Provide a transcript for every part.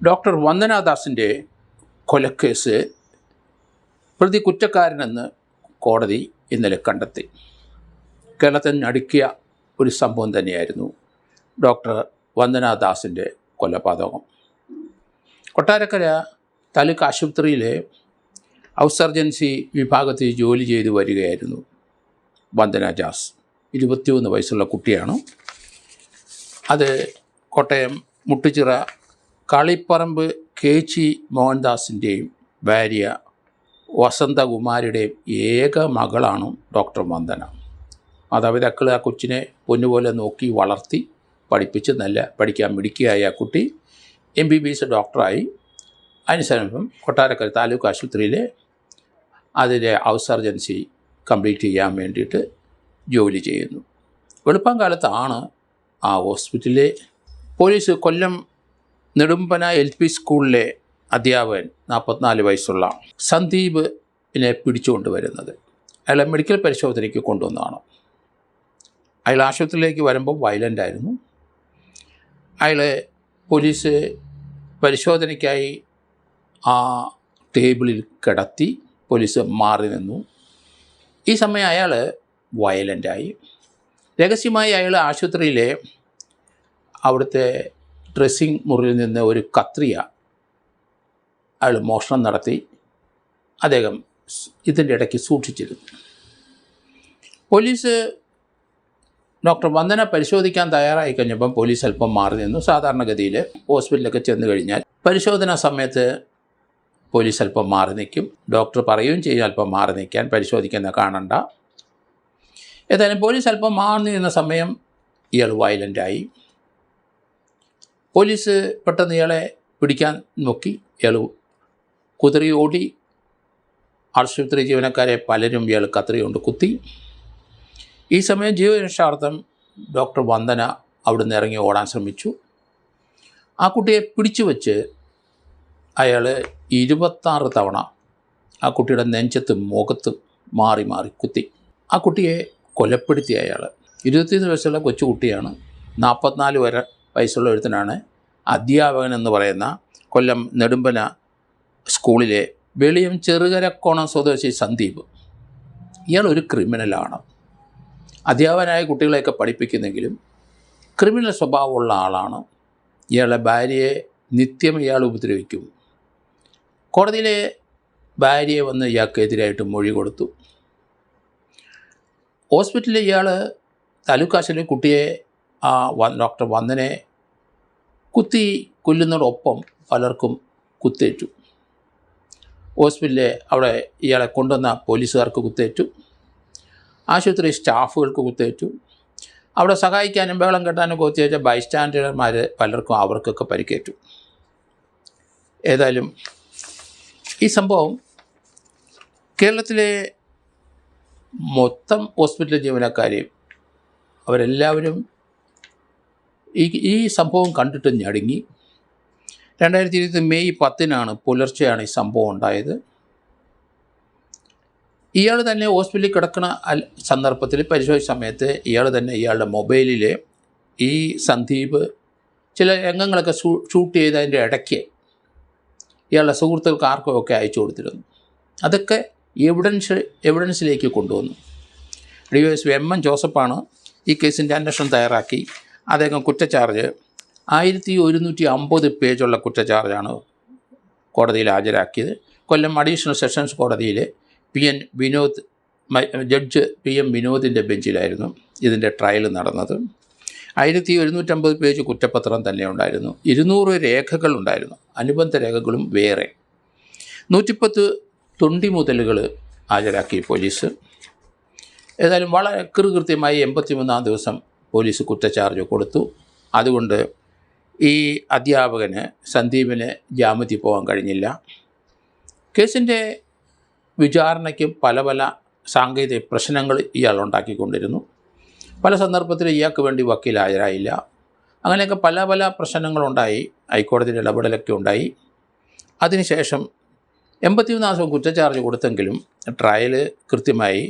Doctor വന്ദനാദാസിൻ്റെ കൊലക്കേസ് പ്രതി കുറ്റക്കാരനെന്ന് കോടതി ഇന്നലെ കണ്ടെത്തി. കേരളത്തിൽ നടുക്കിയ ഒരു സംഭവം തന്നെയായിരുന്നു ഡോക്ടർ വന്ദനാദാസിൻ്റെ കൊലപാതകം. കൊട്ടാരക്കര താലൂക്ക് ആശുപത്രിയിലെ ഔസർജൻസി വിഭാഗത്തിൽ ജോലി ചെയ്തു വരികയായിരുന്നു വന്ദനാദാസ്. 21 വയസ്സുള്ള കുട്ടിയാണ്. അത് കോട്ടയം മുട്ടുചിറ കാളിപ്പറമ്പ് കേച്ചി മോഹൻദാസിൻ്റെയും ഭാര്യ വസന്തകുമാരിയുടെയും ഏക മകളാണ് ഡോക്ടർ വന്ദന. മാതാപിതാക്കൾ ആ കൊച്ചിനെ പൊന്നുപോലെ നോക്കി വളർത്തി പഠിപ്പിച്ച് നല്ല പഠിക്കാൻ മിടുക്കിയായ ആ കുട്ടി MBBS ഡോക്ടറായി. അതിനുശേഷം കൊട്ടാരക്കര താലൂക്ക് ആശുപത്രിയിൽ അതിലെ ഔസർജൻസി കംപ്ലീറ്റ് ചെയ്യാൻ വേണ്ടിയിട്ട് ജോലി ചെയ്യുന്നു. വെളുപ്പം കാലത്താണ് ആ ഹോസ്പിറ്റലിലെ പോലീസ് കൊല്ലം നെടുമ്പന LP സ്കൂളിലെ അധ്യാപകൻ 44 വയസ്സുള്ള സന്ദീപിനെ പിടിച്ചുകൊണ്ട് വരുന്നത്. അയാളെ മെഡിക്കൽ പരിശോധനയ്ക്ക് കൊണ്ടുവന്നതാണ്. അയാൾ ആശുപത്രിയിലേക്ക് വരുമ്പോൾ വയലൻ്റായിരുന്നു. അയാളെ പോലീസ് പരിശോധനയ്ക്കായി ആ ടേബിളിൽ കിടത്തി പോലീസ് മാറി നിന്നു. ഈ സമയം അയാൾ വയലൻ്റായി. രഹസ്യമായി അയാൾ ആശുപത്രിയിലെ അവിടുത്തെ ഡ്രസ്സിങ് മുറിയിൽ നിന്ന് ഒരു കത്രിക അയാൾ മോഷണം നടത്തി അദ്ദേഹം ഇതിൻ്റെ ഇടയ്ക്ക് സൂക്ഷിച്ചിരുന്നു. പോലീസ് ഡോക്ടർ വന്ദന പരിശോധിക്കാൻ തയ്യാറായി കഴിഞ്ഞപ്പം പോലീസ് അല്പം മാറി നിന്നു. സാധാരണഗതിയിൽ ഹോസ്പിറ്റലിലൊക്കെ ചെന്ന് കഴിഞ്ഞാൽ പരിശോധനാ സമയത്ത് പോലീസ് അല്പം മാറി നിൽക്കും. ഡോക്ടർ പറയുകയും ചെയ്യും അല്പം മാറി നിൽക്കാൻ, പരിശോധിക്കുന്ന കാണണ്ട. ഏതായാലും പോലീസ് അല്പം മാറി നിന്ന സമയം ഇയാൾ വയലൻ്റായി. പോലീസ് പെട്ടെന്ന് ഇയാളെ പിടിക്കാൻ നോക്കി. ഇയാൾ കുതിറി ഓടി. ആശുപത്രി ജീവനക്കാരെ പലരും ഇയാൾ കത്രി കൊണ്ട് കുത്തി. ഈ സമയം ജീവരക്ഷാർത്ഥം ഡോക്ടർ വന്ദന അവിടുന്ന് ഇറങ്ങി ഓടാൻ ശ്രമിച്ചു. ആ കുട്ടിയെ പിടിച്ചു വച്ച് അയാൾ 26 തവണ ആ കുട്ടിയുടെ നെഞ്ചത്തും മുഖത്തും മാറി മാറി കുത്തി. ആ കുട്ടിയെ കൊലപ്പെടുത്തിയ അയാൾ 21 വയസ്സുള്ള കൊച്ചുകുട്ടിയാണ്. 44 വയസ്സുള്ള ഒരുത്തനാണ് അധ്യാപകൻ എന്ന് പറയുന്ന കൊല്ലം നെടുമ്പന സ്കൂളിലെ വെളിയം ചെറുകരക്കോണം സ്വദേശി സന്ദീപ്. ഇയാൾ ഒരു ക്രിമിനലാണ്. അധ്യാപകനായ കുട്ടികളെയൊക്കെ പഠിപ്പിക്കുന്നെങ്കിലും ക്രിമിനൽ സ്വഭാവമുള്ള ആളാണ്. ഇയാളുടെ ഭാര്യയെ നിത്യം ഇയാൾ ഉപദ്രവിക്കും. കോടതിയിലെ ഭാര്യയെ വന്ന് ഇയാൾക്കെതിരായിട്ട് മൊഴി കൊടുത്തു. ഹോസ്പിറ്റലിൽ ഇയാൾ താലൂക്കാശിലെ കുട്ടിയെ ഡോക്ടർ വന്ദനെ കുത്തി കൊല്ലുന്നതോടൊപ്പം പലർക്കും കുത്തേറ്റു. ഹോസ്പിറ്റലിൽ അവിടെ ഇയാളെ കൊണ്ടുവന്ന പോലീസുകാർക്ക് കുത്തേറ്റു. ആശുപത്രി സ്റ്റാഫുകൾക്ക് കുത്തേറ്റു. അവിടെ സഹായിക്കാനും ബഹളം കെട്ടാനും കുത്തിവെച്ച ബൈസ്റ്റാൻഡർമാർ പലർക്കും അവർക്കൊക്കെ പരിക്കേറ്റു. ഏതായാലും ഈ സംഭവം കേരളത്തിലെ മൊത്തം ഹോസ്പിറ്റൽ ജീവനക്കാരെയും അവരെല്ലാവരും ഈ സംഭവം കണ്ടിട്ട് ഞടുങ്ങി. 2020 മെയ് 10 പുലർച്ചെയാണ് ഈ സംഭവം ഉണ്ടായത്. ഇയാൾ തന്നെ ഹോസ്പിറ്റലിൽ കിടക്കുന്ന സന്ദർഭത്തിൽ പരിശോധിച്ച സമയത്ത് ഇയാൾ തന്നെ ഇയാളുടെ മൊബൈലിൽ ഈ സന്ദീപ് ചില രംഗങ്ങളൊക്കെ ഷൂട്ട് ചെയ്തതിൻ്റെ ഇടയ്ക്ക് ഇയാളുടെ സുഹൃത്തുക്കൾക്ക് ആർക്കുമൊക്കെ അയച്ചു കൊടുത്തിരുന്നു. അതൊക്കെ എവിഡൻസിലേക്ക് കൊണ്ടുവന്നു. DSP MN ജോസഫാണ് ഈ കേസിൻ്റെ അന്വേഷണം തയ്യാറാക്കി. അദ്ദേഹം കുറ്റച്ചാർജ് 1150 പേജുള്ള കുറ്റച്ചാർജാണ് കോടതിയിൽ ഹാജരാക്കിയത്. കൊല്ലം അഡീഷണൽ സെഷൻസ് കോടതിയിൽ ജഡ്ജ് PM വിനോദിൻ്റെ ബെഞ്ചിലായിരുന്നു ഇതിൻ്റെ ട്രയൽ നടന്നത്. 1150 പേജ് കുറ്റപത്രം തന്നെ ഉണ്ടായിരുന്നു. 200 രേഖകളുണ്ടായിരുന്നു, അനുബന്ധ രേഖകളും വേറെ. 110 തൊണ്ടിമുതലുകൾ ഹാജരാക്കി പോലീസ്. ഏതായാലും വളരെ കൃത്യമായി 83-ാം ദിവസം പോലീസ് കുറ്റച്ചാർജ് കൊടുത്തു. അതുകൊണ്ട് ഈ അധ്യാപകന് സന്ദീപിന് ജാമ്യത്തിൽ പോകാൻ കഴിഞ്ഞില്ല. കേസിൻ്റെ വിചാരണയ്ക്ക് പല സാങ്കേതിക പ്രശ്നങ്ങൾ ഇയാൾ ഉണ്ടാക്കിക്കൊണ്ടിരുന്നു. പല സന്ദർഭത്തിൽ ഇയാൾക്ക് വേണ്ടി വക്കീൽ ഹാജരായില്ല. അങ്ങനെയൊക്കെ പല പ്രശ്നങ്ങളുണ്ടായി. ഹൈക്കോടതിയുടെ ഇടപെടലൊക്കെ ഉണ്ടായി. അതിനുശേഷം 83 ദിവസം കുറ്റച്ചാർജ് കൊടുത്തെങ്കിലും ട്രയൽ കൃത്യമായി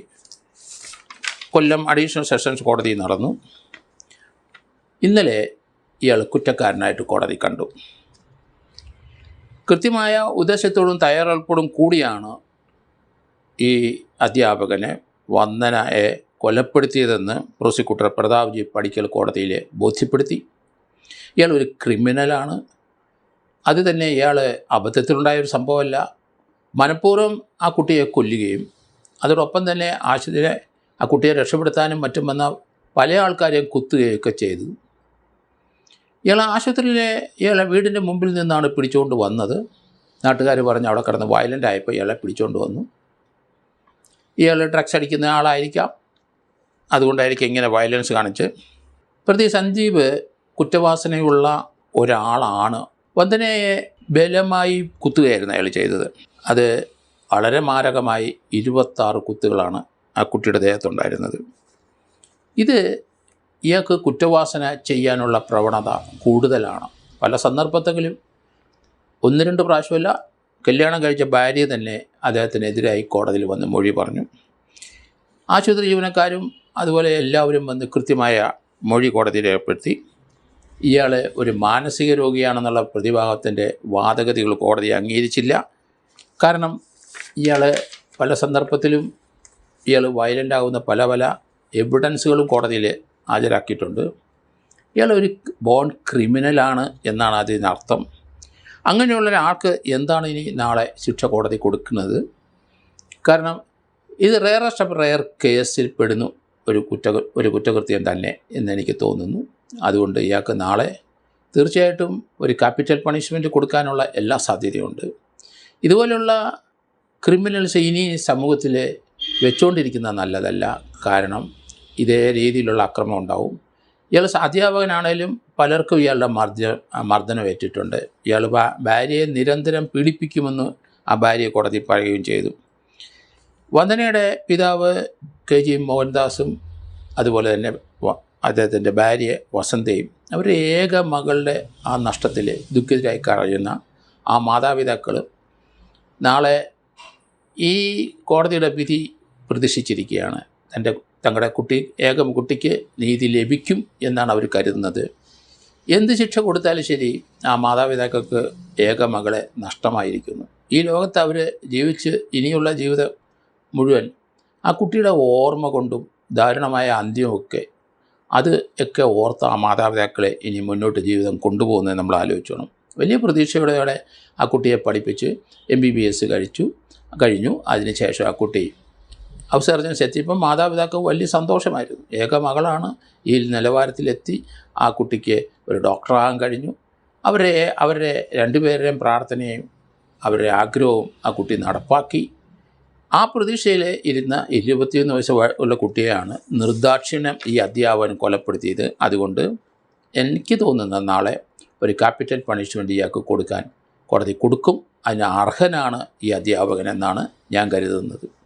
കൊല്ലം അഡീഷണൽ സെഷൻസ് കോടതി നടന്നു. ഇന്നലെ ഇയാൾ കുറ്റക്കാരനായിട്ട് കോടതി കണ്ടു. കൃത്യമായ ഉദ്ദേശത്തോടും തയ്യാറെടുപ്പോടും കൂടിയാണ് ഈ അധ്യാപകനെ വന്ദനയെ കൊലപ്പെടുത്തിയതെന്ന് പ്രോസിക്യൂട്ടർ പ്രതാപ്ജി പടിക്കൽ കോടതിയിൽ ബോധ്യപ്പെടുത്തി. ഇയാൾ ഒരു ക്രിമിനലാണ്. അത് തന്നെ ഇയാൾ അബദ്ധത്തിലുണ്ടായൊരു സംഭവമല്ല. മനഃപൂർവ്വം ആ കുട്ടിയെ കൊല്ലുകയും അതോടൊപ്പം തന്നെ ആശുപത്രിയിലെ ആ കുട്ടിയെ രക്ഷപ്പെടുത്താനും മറ്റും വന്ന പല ആൾക്കാരെയും കുത്തുകയൊക്കെ ചെയ്തു. ഇയാളെ വീടിൻ്റെ മുമ്പിൽ നിന്നാണ് പിടിച്ചുകൊണ്ട് വന്നത്. നാട്ടുകാർ പറഞ്ഞ് അവിടെ കിടന്ന് വയലൻ്റ് ആയപ്പോൾ ഇയാളെ പിടിച്ചുകൊണ്ട് വന്നു. ഇയാൾ ഡ്രഗ്സ് അടിക്കുന്ന ആളായിരിക്കാം, അതുകൊണ്ടായിരിക്കും ഇങ്ങനെ വയലൻസ് കാണിച്ച്. പ്രതി സന്ദീപ് കുറ്റവാസനയുള്ള ഒരാളാണ്. വന്ദനയെ ബലമായി കുത്തുകയായിരുന്നു അയാൾ ചെയ്തത്. അത് വളരെ മാരകമായി 26 കുത്തുകളാണ് ആ കുട്ടിയുടെ ദേഹത്തുണ്ടായിരുന്നത്. ഇത് ഇയാൾക്ക് കുറ്റവാസന ചെയ്യാനുള്ള പ്രവണത കൂടുതലാണ്. പല സന്ദർഭത്തിലും 1-2 പ്രാവശ്യമല്ല, കല്യാണം കഴിച്ച ഭാര്യ തന്നെ അദ്ദേഹത്തിനെതിരായി കോടതിയിൽ വന്ന് മൊഴി പറഞ്ഞു. ആശുപത്രി ജീവനക്കാരും അതുപോലെ എല്ലാവരും വന്ന് കൃത്യമായ മൊഴി കോടതിയിൽ രേഖപ്പെടുത്തി. ഇയാൾ ഒരു മാനസിക രോഗിയാണെന്നുള്ള പ്രതിഭാഗത്തിൻ്റെ വാദഗതികൾ കോടതി അംഗീകരിച്ചില്ല. കാരണം ഇയാൾ പല സന്ദർഭത്തിലും ഇയാൾ വയലൻ്റ് ആകുന്ന പല എവിഡൻസുകളും കോടതിയിൽ ഹാജരാക്കിയിട്ടുണ്ട്. ഇയാൾ ഒരു ബോൺ ക്രിമിനലാണ് എന്നാണ് അതിനർത്ഥം. അങ്ങനെയുള്ള ഒരാൾക്ക് എന്താണ് ഇനി നാളെ ശിക്ഷ കോടതി കൊടുക്കുന്നത്? കാരണം ഇത് റെയർ കേസിൽ പെടുന്നു ഒരു കുറ്റകൃത്യം തന്നെ എന്നെനിക്ക് തോന്നുന്നു. അതുകൊണ്ട് ഇയാൾക്ക് നാളെ തീർച്ചയായിട്ടും ഒരു ക്യാപിറ്റൽ പണിഷ്മെൻറ്റ് കൊടുക്കാനുള്ള എല്ലാ സാധ്യതയുണ്ട്. ഇതുപോലുള്ള ക്രിമിനൽസ് ഇനി സമൂഹത്തിൽ വെച്ചുകൊണ്ടിരിക്കുന്നത് നല്ലതല്ല. കാരണം ഇതേ രീതിയിലുള്ള അക്രമം ഉണ്ടാവും. ഇയാൾ അധ്യാപകനാണേലും പലർക്കും ഇയാളുടെ മർദ്ദനം ഏറ്റിട്ടുണ്ട്. ഇയാൾ ഭാര്യയെ നിരന്തരം പീഡിപ്പിക്കുമെന്ന് ആ ഭാര്യയെ കോടതി പറയുകയും ചെയ്തു. വന്ദനയുടെ പിതാവ് KG മോഹൻദാസും അതുപോലെ തന്നെ അദ്ദേഹത്തിൻ്റെ ഭാര്യ വസന്തയും അവരുടെ ഏക മകളുടെ ആ നഷ്ടത്തിൽ ദുഃഖിതരായി കഴിയുന്ന ആ മാതാപിതാക്കൾ നാളെ ഈ കോടതിയുടെ വിധി പ്രതീക്ഷിച്ചിരിക്കുകയാണ്. തങ്ങളുടെ കുട്ടിക്ക് നീതി ലഭിക്കും എന്നാണ് അവർ കരുതുന്നത്. എന്ത് ശിക്ഷ കൊടുത്താലും ശരി, ആ മാതാപിതാക്കൾക്ക് ഏക മകളെ നഷ്ടമായിരിക്കുന്നു. ഈ ലോകത്ത് അവർ ജീവിച്ച് ഇനിയുള്ള ജീവിതം മുഴുവൻ ആ കുട്ടിയുടെ ഓർമ്മ കൊണ്ടും ദാരുണമായ അന്ത്യമൊക്കെ അത് ഒക്കെ ഓർത്ത് ആ മാതാപിതാക്കളെ ഇനി മുന്നോട്ട് ജീവിതം കൊണ്ടുപോകുന്നത് നമ്മൾ ആലോചിച്ചോണം. വലിയ പ്രതീക്ഷയോടെ ആ കുട്ടിയെ പഠിപ്പിച്ച് MBBS കഴിഞ്ഞു. അതിനുശേഷം ആ കുട്ടി ഹൗസ് സർജൻസ് എത്തിയപ്പം മാതാപിതാക്കൾ വലിയ സന്തോഷമായിരുന്നു. ഏക മകളാണ്, ഈ നിലവാരത്തിലെത്തി ആ കുട്ടിക്ക് ഒരു ഡോക്ടറാകാൻ കഴിഞ്ഞു. അവരുടെ രണ്ടുപേരുടെയും പ്രാർത്ഥനയും അവരുടെ ആഗ്രഹവും ആ കുട്ടി നടപ്പാക്കി. ആ പ്രതീക്ഷയിൽ ഇരുന്ന 21 വയസ്സ് ഉള്ള കുട്ടിയെയാണ് നിർദാക്ഷിണ്യം ഈ അധ്യാപകൻ കൊലപ്പെടുത്തിയത്. അതുകൊണ്ട് എനിക്ക് തോന്നുന്നത് നാളെ ഒരു ക്യാപിറ്റൽ പണിഷ്മെൻറ്റ് ഇയാൾക്ക് കൊടുക്കാൻ കോടതി കൊടുക്കും. അതിന് അർഹനാണ് ഈ അധ്യാപകൻ എന്നാണ് ഞാൻ കരുതുന്നത്.